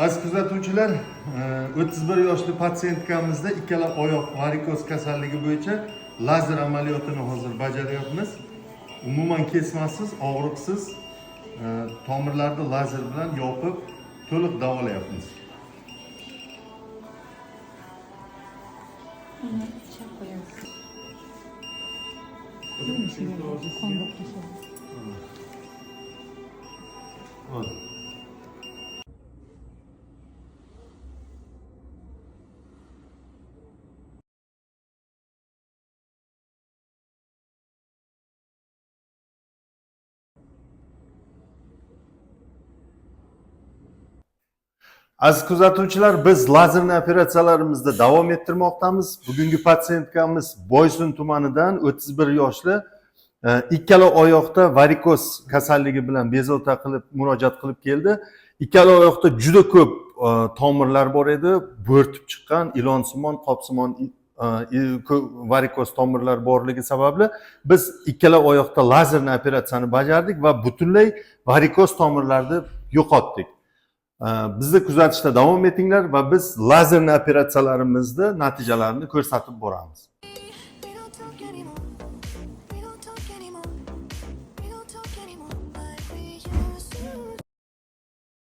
Aziz kuzatuvchilar, 31 yoshli patsientkamizda ikkala oyoq varikoz kasalligi bo'yicha lazer amaliyotini hozir bajaryapmiz. Umuman kesmasiz, og'riqsiz tomirlarni lazer bilan yopib, to'liq davolayapmiz. Aziz kuzatuvchilar, biz lazerli operatsiyalarimizda davom ettirmoqdamiz. Bugungi patsientkamiz Boysun tumanidan 31 yoshli ikkala oyoqda varikoz kasalligi bilan bezovta qilib murojaat qilib keldi. Ikkala oyoqda juda ko'p tomirlar bor edi, bo'rtib chiqqan, ilonsimon, qopsimon varikoz tomirlar borligi sababli biz ikkala oyoqda lazerli operatsiyani bajardik va butunlay varikoz tomirlarni yo'qotdik. Bizni kuzatishda davom etinglar va biz lazerli operatsiyalarimizni natijalarini ko'rsatib boramiz.